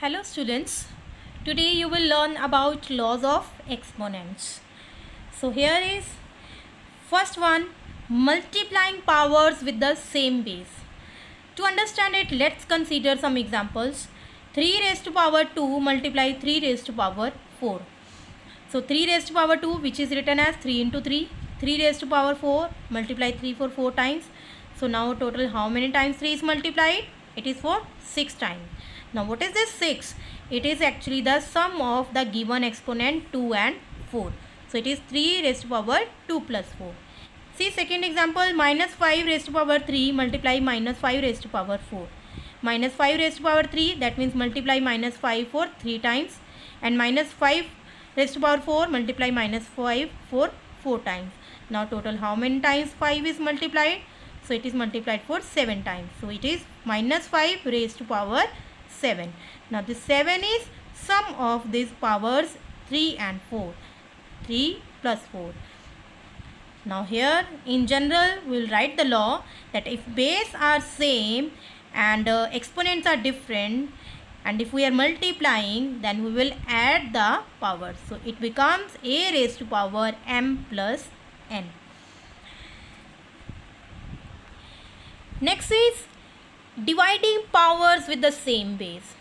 Hello students, today you will learn about laws of exponents. So here is first one, multiplying powers with the same base. To understand it, let's consider some examples. 3 raised to power 2 multiply 3 raised to power 4. So 3 raised to power 2, which is written as 3 into 3. 3 raised to power 4 multiply 3 for 4 times. So now total how many times 3 is multiplied? It is for 6 times. Now what is this 6? It is actually the sum of the given exponent 2 and 4. So it is 3 raised to power 2 plus 4. See second example, minus 5 raised to power 3 multiply minus 5 raised to power 4. Minus 5 raised to power 3, that means multiply minus 5 for 3 times, and minus 5 raised to power 4 multiply minus 5 for 4 times. Now total how many times 5 is multiplied? So it is multiplied for 7 times. So it is minus 5 raised to power 7. Now this 7 is sum of these powers 3 and 4. 3 plus 4. Now here in general we will write the law that if base are same and exponents are different, and if we are multiplying, then we will add the powers. So it becomes a raised to power m plus n. Next is dividing powers with the same base.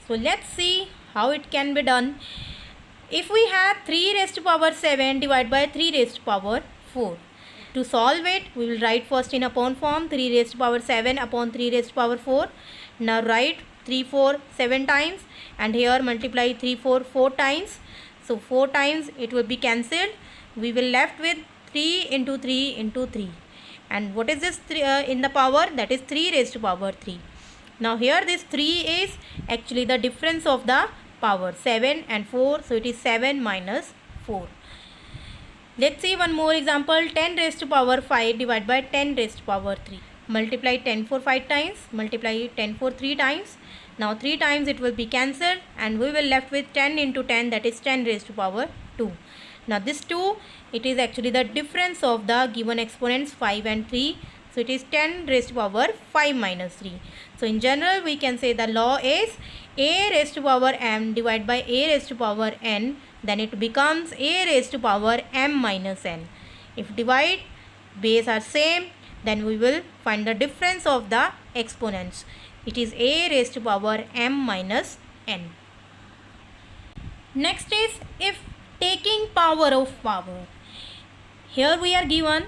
So let's see how it can be done. If we have 3 raised to power 7 divided by 3 raised to power 4. To solve it, we will write first in upon form 3 raised to power 7 upon 3 raised to power 4. Now write 3 4 7 times, and here multiply 3 4 4 times. So 4 times it will be cancelled. We will left with 3 into 3 into 3. And what is this in the power? That is 3 raised to power 3. Now here this 3 is actually the difference of the power 7 and 4. So it is 7 minus 4. Let's see one more example. 10 raised to power 5 divided by 10 raised to power 3. Multiply 10 for 5 times. Multiply 10 for 3 times. Now 3 times it will be cancelled, and we will left with 10 into 10, that is 10 raised to power 2. Now this 2, it is actually the difference of the given exponents 5 and 3. So it is 10 raised to power 5 minus 3. So in general we can say the law is a raised to power m divided by a raised to power n. Then it becomes a raised to power m minus n. If divide base are same, then we will find the difference of the exponents. It is a raised to power m minus n. Next is if taking power of power. Here we are given,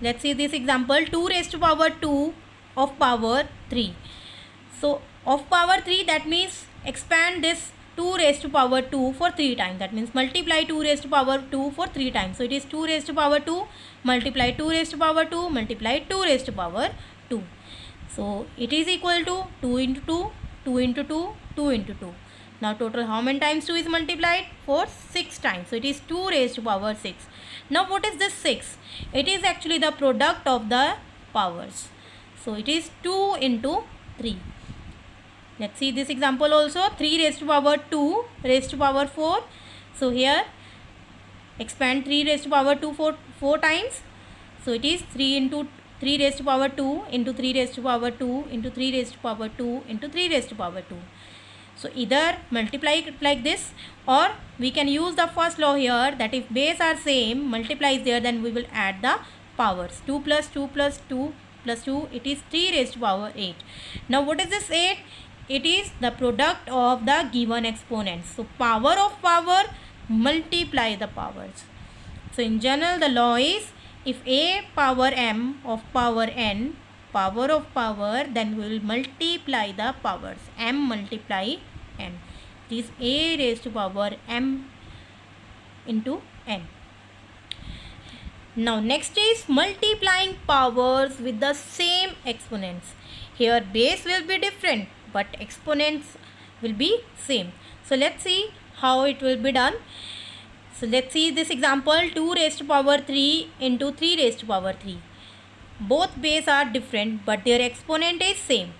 let's see this example, 2 raised to power 2 of power 3. So of power 3, that means expand this 2 raised to power 2 for 3 times. That means multiply 2 raised to power 2 for 3 times. So it is 2 raised to power 2 multiply 2 raised to power 2 multiply 2 raised to power 2. So it is equal to 2 into 2, 2 into 2, 2 into 2. Now total how many times 2 is multiplied? For 6 times. So it is 2 raised to power 6. Now what is this 6? It is actually the product of the powers. So it is 2 into 3. Let's see this example also. 3 raised to power 2 raised to power 4. So here expand 3 raised to power 2 for 4 times. So it is 3 into 3 raised to power 2 into 3 raised to power 2 into 3 raised to power 2 into 3 raised to power 2. So either multiply it like this, or we can use the first law here, that if base are same, multiply is there, then we will add the powers. 2 plus 2 plus 2 plus 2, it is 3 raised to power 8. Now what is this 8? It is the product of the given exponents. So power of power multiply the powers. So in general the law is if a power m of power n, power of power, then we will multiply the powers. M multiply n. It is a raised to power m into n. Now next is multiplying powers with the same exponents. Here base will be different, but exponents will be same. So let's see how it will be done. So let's see this example, 2 raised to power 3 into 3 raised to power 3. Both base are different, but their exponent is same.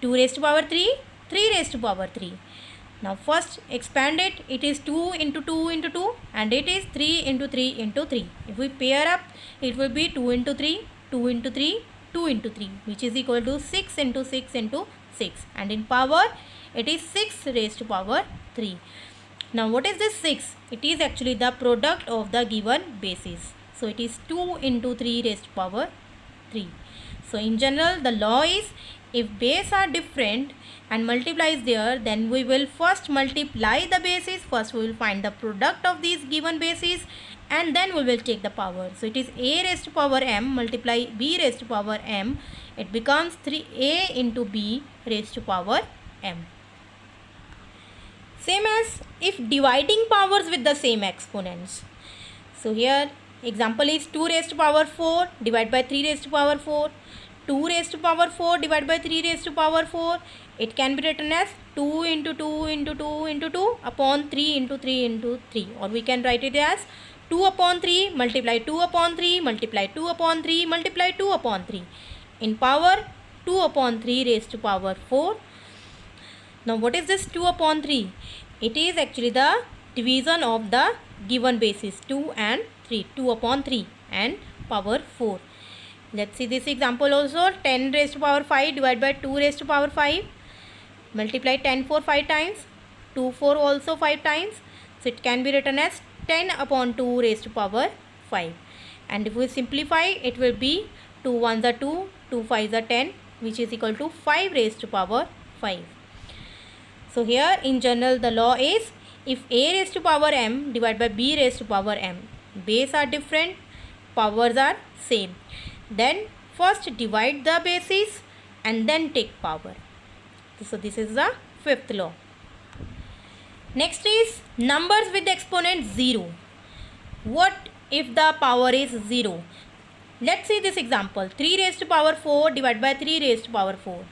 2 raised to power 3, 3 raised to power 3. Now first expand it, it is 2 into 2 into 2, and it is 3 into 3 into 3. If we pair up, it will be 2 into 3, 2 into 3, 2 into 3, which is equal to 6 into 6 into 6, and in power it is 6 raised to power 3. Now what is this 6? It is actually the product of the given bases. So it is 2 into 3 raised to power 3. So in general the law is, if base are different and multiply is there, then we will first multiply the bases. First we will find the product of these given bases and then we will take the power. So it is a raised to power m multiply b raised to power m. It becomes 3a into b raised to power m. Same as if dividing powers with the same exponents. So here example is 2 raised to power 4 divided by 3 raised to power 4. 2 raised to power 4 divided by 3 raised to power 4. It can be written as 2 into 2 into 2 into 2 upon 3 into 3 into 3. Or we can write it as 2 upon 3 multiply 2 upon 3 multiply 2 upon 3 multiply 2 upon 3. In power 2 upon 3 raised to power 4. Now what is this 2 upon 3? It is actually the division of the given bases 2 and 3. 2 upon 3 and power 4. Let's see this example also. 10 raised to power 5 divided by 2 raised to power 5. Multiply 10 for 5 times. 2 for also 5 times. So it can be written as 10 upon 2 raised to power 5. And if we simplify, it will be 2 1s are 2, 2 5s are 10, which is equal to 5 raised to power 5. So here in general the law is, if a raised to power m divided by b raised to power m, base are different, powers are same, then first divide the bases and then take power. So this is the fifth law. Next is numbers with exponent 0. What if the power is 0? Let's see this example. 3 raised to power 4 divided by 3 raised to power 4.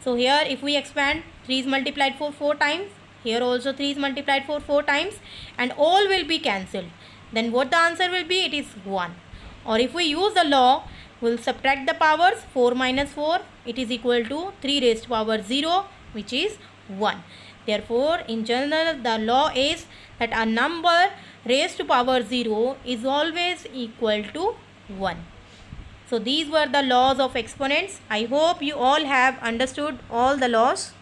So here if we expand, 3 is multiplied for 4 times. Here also 3 is multiplied for 4 times. And all will be cancelled. Then what the answer will be? It is 1. Or if we use the law, we will subtract the powers. 4 minus 4. It is equal to 3 raised to power 0, which is 1. Therefore, in general, the law is that a number raised to power 0 is always equal to 1. So these were the laws of exponents. I hope you all have understood all the laws.